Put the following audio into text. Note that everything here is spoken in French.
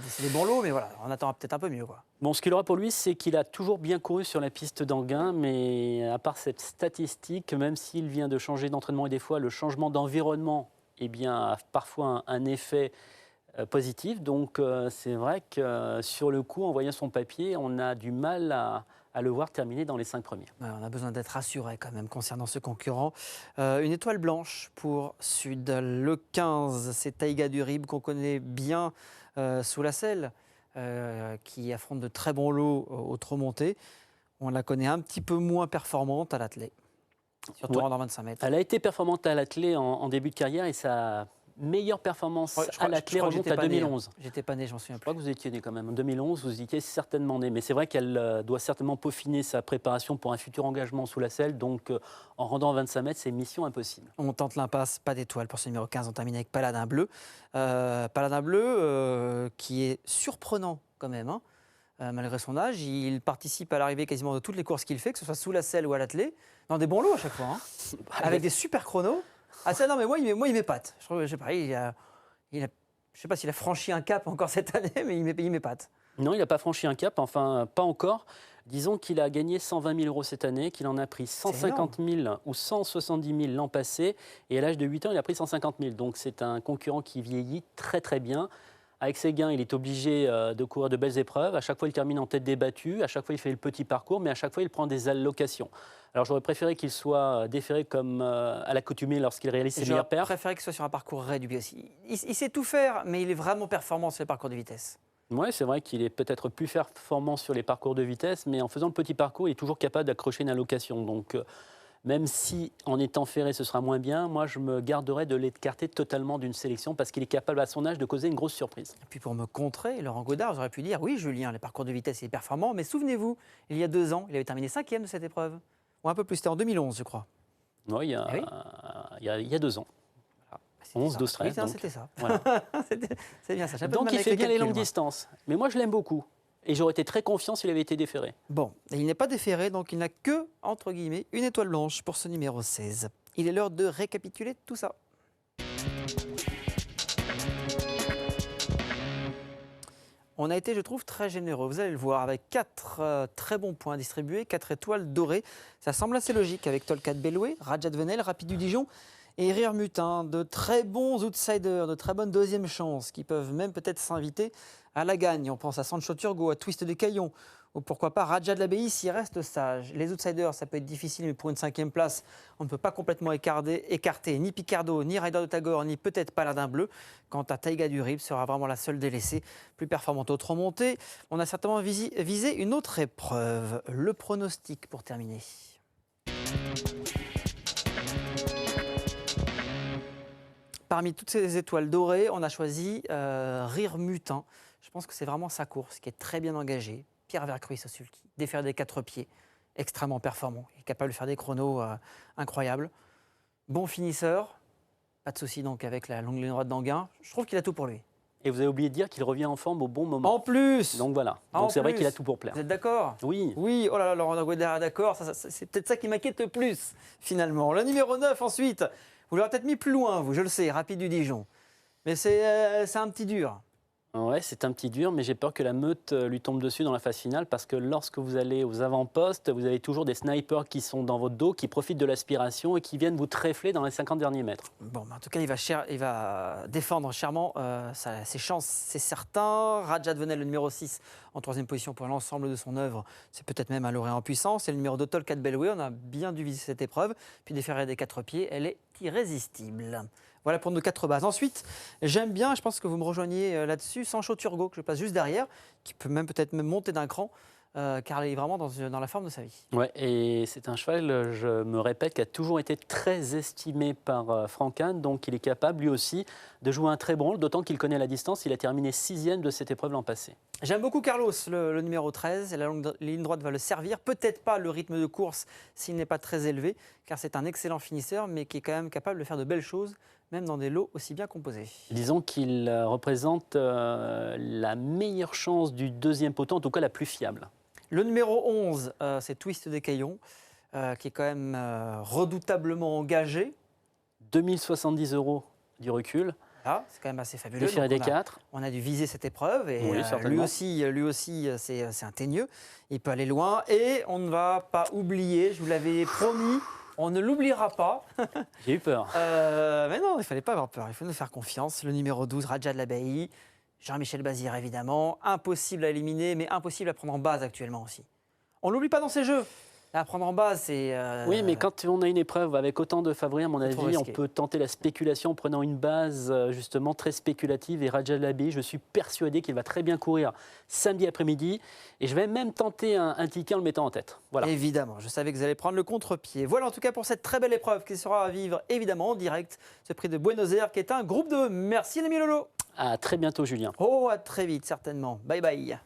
C'est des bons lots, mais voilà, on attend peut-être un peu mieux, quoi. Bon, ce qu'il aura pour lui, c'est qu'il a toujours bien couru sur la piste d'Anguin, mais à part cette statistique, même s'il vient de changer d'entraînement et des fois le changement d'environnement a parfois un effet positif. Donc c'est vrai que sur le coup, en voyant son papier, on a du mal à le voir terminer dans les 5 premiers. Ouais, on a besoin d'être rassuré quand même concernant ce concurrent. Une étoile blanche pour Sud. Le 15, c'est Taïga du Rib qu'on connaît bien sous la selle, qui affronte de très bons lots au trot monté. On la connaît un petit peu moins performante à l'attelé, surtout Ouais. dans 25 mètres. Elle a été performante à l'attelé en début de carrière et sa meilleure performance Ouais, à l'attelé que remonte j'étais à pas né, 2011. J'étais pas né, j'en souviens Je plus. crois que vous étiez né quand même. En 2011, vous étiez certainement né. Mais c'est vrai qu'elle doit certainement peaufiner sa préparation pour un futur engagement sous la selle. Donc, en rendant 25 mètres, c'est mission impossible. On tente l'impasse, pas d'étoile pour ce numéro 15. On termine avec Paladin Bleu. Paladin Bleu qui est surprenant quand même, hein. Malgré son âge. Il participe à l'arrivée quasiment de toutes les courses qu'il fait, que ce soit sous la selle ou à l'attelé, dans des bons lots à chaque fois, hein. Avec des super chronos. Ah ça non, mais moi il m'épate. Je sais pas, je sais pas s'il a franchi un cap encore cette année, mais il m'épate. Non, il n'a pas franchi un cap, enfin, pas encore. Disons qu'il a gagné 120 000 euros cette année, qu'il en a pris 150 000 ou 170 000 l'an passé. Et à l'âge de 8 ans, il a pris 150 000. Donc, c'est un concurrent qui vieillit très, très bien. Avec ses gains, il est obligé de courir de belles épreuves. À chaque fois, il termine en tête des battues. À chaque fois, il fait le petit parcours, mais à chaque fois, il prend des allocations. Alors, j'aurais préféré qu'il soit déféré comme à l'accoutumée lorsqu'il réalise ses meilleures J'aurais perfs. préféré qu'il soit sur un parcours réduit aussi. Il sait tout faire, mais il est vraiment performant sur les parcours de vitesse. Oui, c'est vrai qu'il est peut-être plus performant sur les parcours de vitesse, mais en faisant le petit parcours, il est toujours capable d'accrocher une allocation. Donc, même si en étant ferré, ce sera moins bien, moi, je me garderais de l'écarter totalement d'une sélection parce qu'il est capable, à son âge, de causer une grosse surprise. Et puis pour me contrer, Laurent Godard, j'aurais pu dire oui, Julien, les parcours de vitesse, il est performant, mais souvenez-vous, il y a 2 ans, il avait terminé 5e de cette épreuve. Ou un peu plus, c'était en 2011, je crois. Oui, Ah oui. il y a 2 ans. C'était 11, ça. 12, 13. Oui, non, donc, c'était ça. voilà. C'est bien ça. J'ai un peu de Donc, mal il avec fait bien les calculs, longues moi. distances. Mais moi, je l'aime beaucoup. Et j'aurais été très confiant s'il avait été déféré. Bon, et il n'est pas déféré, donc il n'a que, entre guillemets, une étoile blanche pour ce numéro 16. Il est l'heure de récapituler tout ça. On a été, je trouve, très généreux. Vous allez le voir, avec 4 très bons points distribués, 4 étoiles dorées. Ça semble assez logique avec Tolkat Belloué, Rajat Venel, Rapide du Dijon et Rire Mutin. De très bons outsiders, de très bonnes deuxièmes chances qui peuvent même peut-être s'inviter à la gagne. On pense à Sancho Turgot, à Twist des Caillons, ou pourquoi pas Raja de l'Abbaye s'il reste sage. Les outsiders, ça peut être difficile, mais pour une 5e place, on ne peut pas complètement écarter ni Picardo, ni Rider de Tagore, ni peut-être Paladin Bleu. Quant à Taïga du Rib, sera vraiment la seule délaissée, plus performante au trot monté. On a certainement visé une autre épreuve, le pronostic pour terminer. Parmi toutes ces étoiles dorées, on a choisi Rire Mutin. Je pense que c'est vraiment sa course qui est très bien engagée. Pierre Vercruis au sulky, défaire des 4 pieds, extrêmement performant. Il est capable de faire des chronos incroyables. Bon finisseur, pas de souci donc avec la longue ligne droite d'Anguin. Je trouve qu'il a tout pour lui. Et vous avez oublié de dire qu'il revient en forme au bon moment. En plus. Donc voilà. En Donc c'est vrai plus. qu'il a tout pour plaire. Vous êtes d'accord? Oui. Oui, oh là là, Laurent Godard, d'accord. C'est peut-être ça qui m'inquiète le plus, finalement. Le numéro 9, ensuite. Vous l'aurez peut-être mis plus loin, vous, je le sais, Rapide du Dijon. Mais c'est un petit dur. Ouais, c'est un petit dur, mais j'ai peur que la meute lui tombe dessus dans la phase finale parce que lorsque vous allez aux avant-postes, vous avez toujours des snipers qui sont dans votre dos, qui profitent de l'aspiration et qui viennent vous tréfler dans les 50 derniers mètres. Bon, en tout cas, il va défendre chèrement ses chances, c'est certain. Rajat Venel, le numéro 6, en 3e position pour l'ensemble de son œuvre. C'est peut-être même un lauréat en puissance. Et le numéro 2, Tolkat Belloué, on a bien dû viser cette épreuve. Puis déférer des 4 pieds, elle est irrésistible. Voilà pour nos 4 bases. Ensuite, j'aime bien, je pense que vous me rejoignez là-dessus, Sancho Turgot, que je passe juste derrière, qui peut peut-être même monter d'un cran, car il est vraiment dans la forme de sa vie. Ouais, et c'est un cheval, je me répète, qui a toujours été très estimé par Franck Hain, donc il est capable lui aussi de jouer un très bon rôle, d'autant qu'il connaît la distance. Il a terminé 6e de cette épreuve l'an passé. J'aime beaucoup Carlos, le numéro 13, et la longue ligne droite va le servir. Peut-être pas le rythme de course s'il n'est pas très élevé, car c'est un excellent finisseur, mais qui est quand même capable de faire de belles choses, même dans des lots aussi bien composés. Disons qu'il représente la meilleure chance du 2e poteau, en tout cas la plus fiable. Le numéro 11, c'est Twist des Caillons, qui est quand même redoutablement engagé. 2070 € du recul. Voilà, c'est quand même assez fabuleux. Le Ferré des Donc, 4. on a dû viser cette épreuve et Oui, certainement. lui aussi c'est un teigneux. Il peut aller loin et on ne va pas oublier, je vous l'avais promis, on ne l'oubliera pas. J'ai eu peur. Mais non, il ne fallait pas avoir peur, il faut nous faire confiance. Le numéro 12, Raja de la Bailly, Jean-Michel Bazir évidemment. Impossible à éliminer, mais impossible à prendre en base actuellement aussi. On ne l'oublie pas dans ces jeux. À prendre en base, c'est... Oui, mais quand on a une épreuve avec autant de favoris, à mon C'est trop avis, on risqué. peut tenter la spéculation en prenant une base justement très spéculative. Et Raja de la Bailly, je suis persuadé qu'il va très bien courir samedi après-midi. Et je vais même tenter un ticket en le mettant en tête. Voilà. Évidemment, je savais que vous allez prendre le contre-pied. Voilà en tout cas pour cette très belle épreuve qui sera à vivre évidemment en direct. Ce prix de Buenos Aires qui est un groupe 2. Merci l'ami Lolo. À très bientôt, Julien. Oh, à très vite certainement. Bye bye.